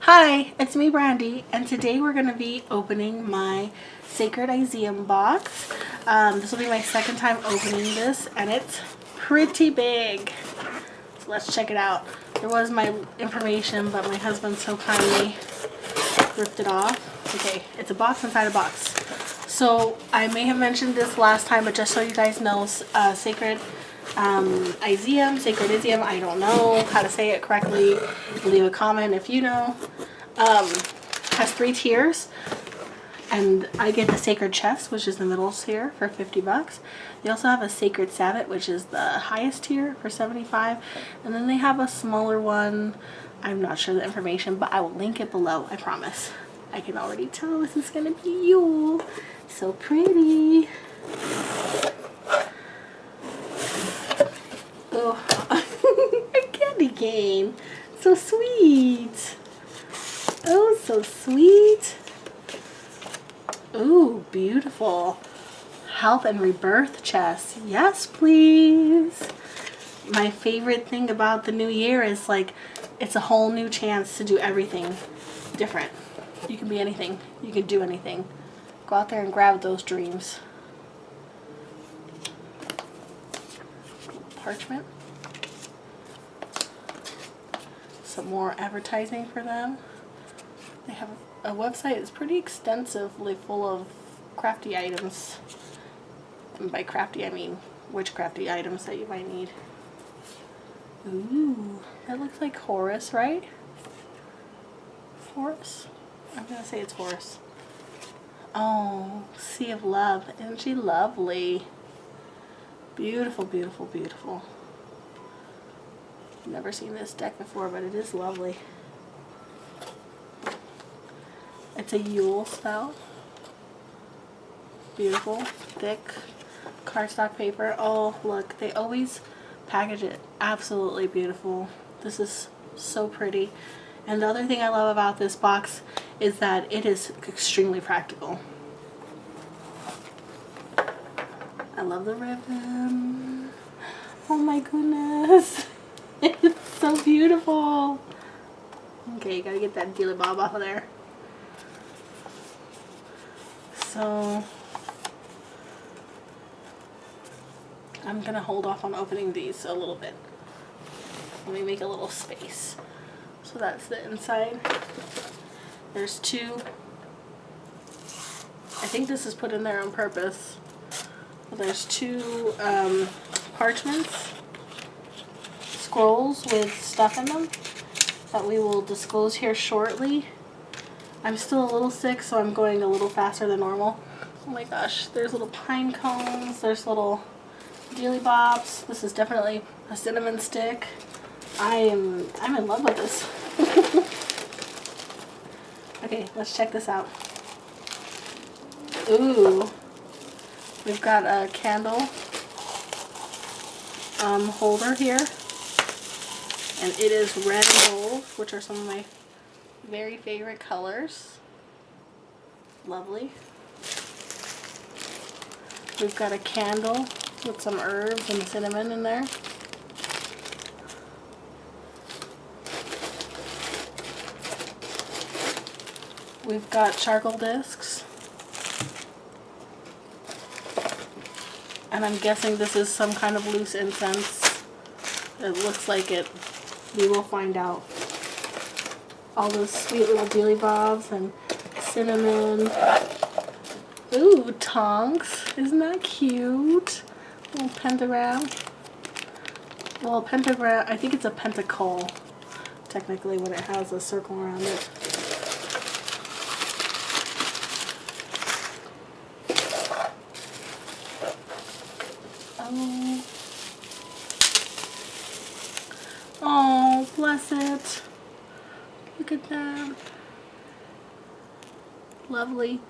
Hi, it's me Brandy, and today we're going to be opening my Sacred Iseum box. This will be my second time opening this, and it's pretty big. So let's check it out. There was my information, but my husband so kindly ripped it off. Okay, it's a box inside a box. So I may have mentioned this last time, but just so you guys know, Sacred Iseum, I don't know how to say it correctly. Leave a comment if you know. Has 3 tiers, and I get the Sacred Chest, which is the middle tier, for 50 bucks. They also have a Sacred Sabbath, which is the highest tier, for 75, and then they have a smaller one. I'm not sure the information, but I will link it below, I promise. I can already tell this is gonna be Yule. So pretty. Oh, a candy cane. So sweet. Oh, so sweet. Ooh, beautiful. Health and rebirth chest. Yes, please. My favorite thing about the new year is like, it's a whole new chance to do everything different. You can be anything. You can do anything. Go out there and grab those dreams. Parchment. Some more advertising for them. They have a website that's pretty extensively full of crafty items. And by crafty, I mean witchcrafty items that you might need. Ooh, that looks like Horus, right? Horus? I'm gonna say it's Horus. Oh, Sea of Love. Isn't she lovely? Beautiful, beautiful, beautiful. Never seen this deck before, but it is lovely. It's a Yule spell. Beautiful, thick cardstock paper. Oh, look, they always package it absolutely beautiful. This is so pretty. And the other thing I love about this box is that it is extremely practical. I love the ribbon. Oh my goodness. It's so beautiful. Okay, you gotta get that dealy bob off of there. So I'm gonna hold off on opening these a little bit. Let me make a little space. So that's the inside. There's 2. I think this is put in there on purpose. But there's 2 parchments, scrolls with stuff in them that we will disclose here shortly. I'm still a little sick, so I'm going a little faster than normal. Oh my gosh, there's little pine cones, there's little dealy bobs. This is definitely a cinnamon stick. I'm in love with this. Okay, let's check this out. Ooh, we've got a candle holder here, and it is red and gold, which are some of my very favorite colors. Lovely. We've got a candle with some herbs and cinnamon in there. We've got charcoal discs. And I'm guessing this is some kind of loose incense. It looks like it. We will find out. All those sweet little dealy bobs and cinnamon. Ooh, tongs. Isn't that cute? Little pentagram. Well, pentagram, I think it's a pentacle, technically, when it has a circle around it. Oh, bless it. Look at that. Lovely.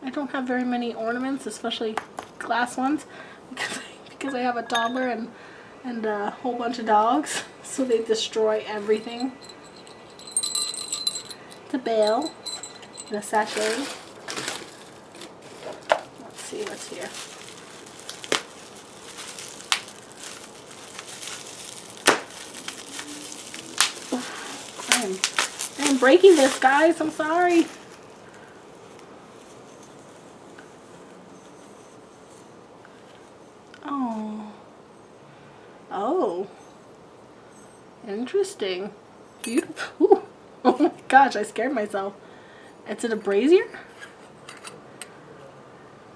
I don't have very many ornaments, especially glass ones, because I have a toddler and a whole bunch of dogs, so they destroy everything. It's a bale and a sachet. Let's see what's here. I'm breaking this, guys. I'm sorry. Oh. Oh. Interesting. Beautiful. Ooh. Oh my gosh, I scared myself. It's a brazier?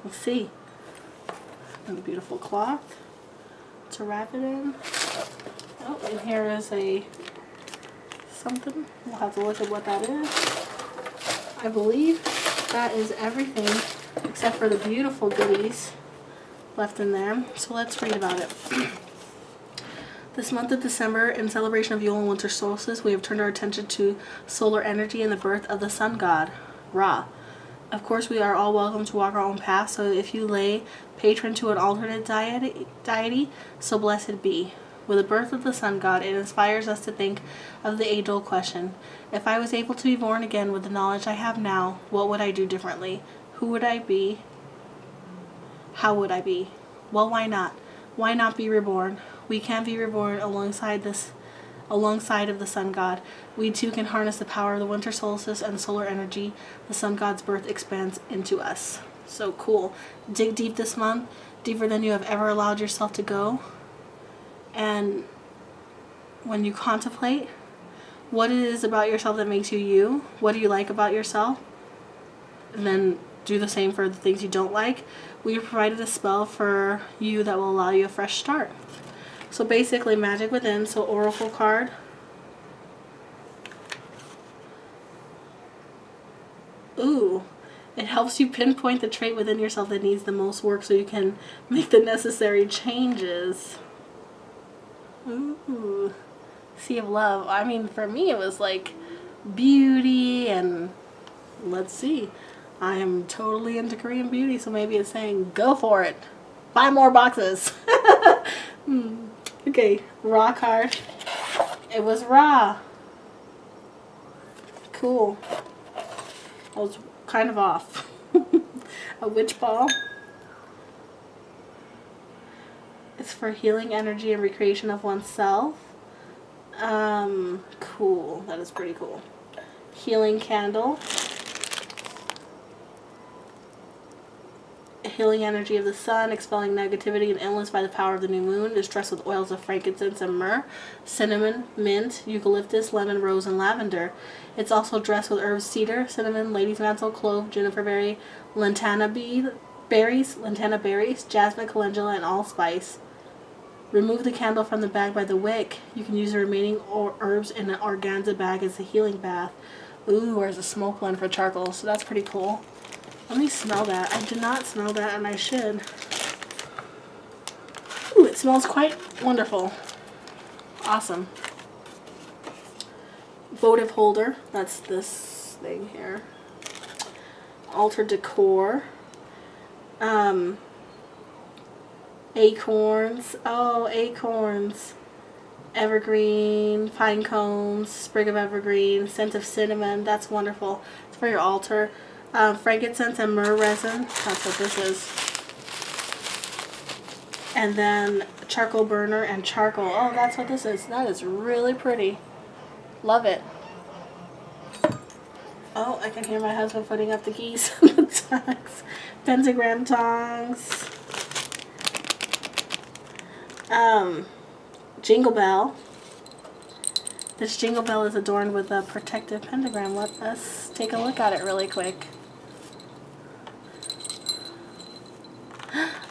Let's see. And a beautiful cloth to wrap it in. Oh, and here is a something. We'll have to look at what that is. I believe that is everything except for the beautiful goodies left in there. So let's read about it. This month of December, in celebration of Yule and winter solstice, we have turned our attention to solar energy and the birth of the sun god, Ra. Of course, we are all welcome to walk our own path, so if you lay patron to an alternate deity, so blessed be. With the birth of the sun god, it inspires us to think of the age-old question: if I was able to be born again with the knowledge I have now, what would I do differently? Who would I be? How would I be? Well, why not? Why not be reborn? We can be reborn alongside of the sun god. We too can harness the power of the winter solstice and solar energy the sun god's birth expands into us. So cool. Dig deep this month, deeper than you have ever allowed yourself to go. And when you contemplate what it is about yourself that makes you you, what do you like about yourself, and then do the same for the things you don't like, we have provided a spell for you that will allow you a fresh start. So basically magic within, so oracle card. Ooh, it helps you pinpoint the trait within yourself that needs the most work so you can make the necessary changes. Ooh, Sea of Love. I mean, for me it was like beauty and let's see. I am totally into Korean beauty, so maybe it's saying go for it. Buy more boxes. Okay, Ra card. It was Ra. Cool. I was kind of off. A witch ball. It's for healing energy and recreation of oneself. Cool. That is pretty cool. Healing candle. Healing energy of the sun, expelling negativity and illness by the power of the new moon, is dressed with oils of frankincense and myrrh, cinnamon, mint, eucalyptus, lemon, rose, and lavender. It's also dressed with herbs cedar, cinnamon, lady's mantle, clove, juniper berry, lantana berries, jasmine, calendula, and allspice. Remove the candle from the bag by the wick. You can use the remaining herbs in an organza bag as a healing bath. Ooh, there's a smoke blend for charcoal, so that's pretty cool. Let me smell that. I did not smell that, and I should. Ooh, it smells quite wonderful. Awesome. Votive holder. That's this thing here. Altar decor. Acorns. Oh, acorns. Evergreen, pine cones, sprig of evergreen, scent of cinnamon. That's wonderful. It's for your altar. Frankincense and myrrh resin. That's what this is. And then charcoal burner and charcoal. Oh, that's what this is. That is really pretty. Love it. Oh, I can hear my husband putting up the geese on the tongs. Pentagram tongs. Jingle bell. This jingle bell is adorned with a protective pentagram. Let us take a look at it really quick.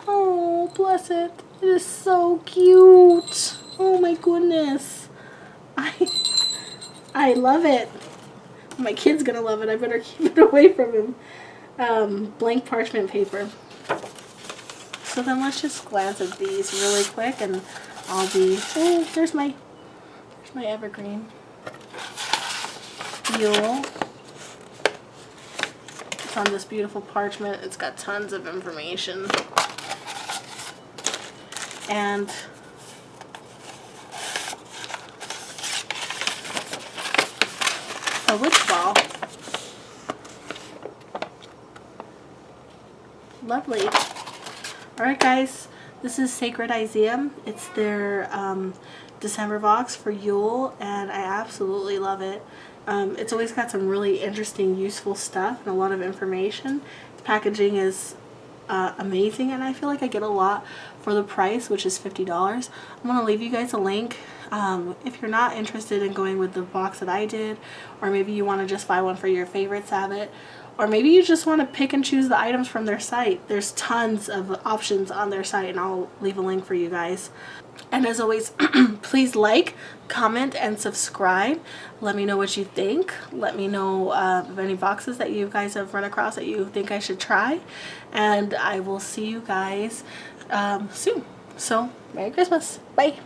Oh, bless it. It is so cute. Oh my goodness. I love it. My kid's gonna love it. I better keep it away from him. Blank parchment paper. So then let's just glance at these really quick and I'll be... Oh, there's my evergreen. Yule. It's on this beautiful parchment. It's got tons of information. And a witch ball. Lovely. Alright guys, this is Sacred Iseum. It's their December box for Yule, and I absolutely love it. It's always got some really interesting, useful stuff and a lot of information. The packaging is amazing, and I feel like I get a lot for the price, which is $50. I'm going to leave you guys a link. If you're not interested in going with the box that I did, or maybe you want to just buy one for your favorite Sabbath, or maybe you just want to pick and choose the items from their site. There's tons of options on their site, and I'll leave a link for you guys. And as always, please like, comment, and subscribe. Let me know what you think. Let me know of any boxes that you guys have run across that you think I should try. And I will see you guys soon. So, Merry Christmas. Bye.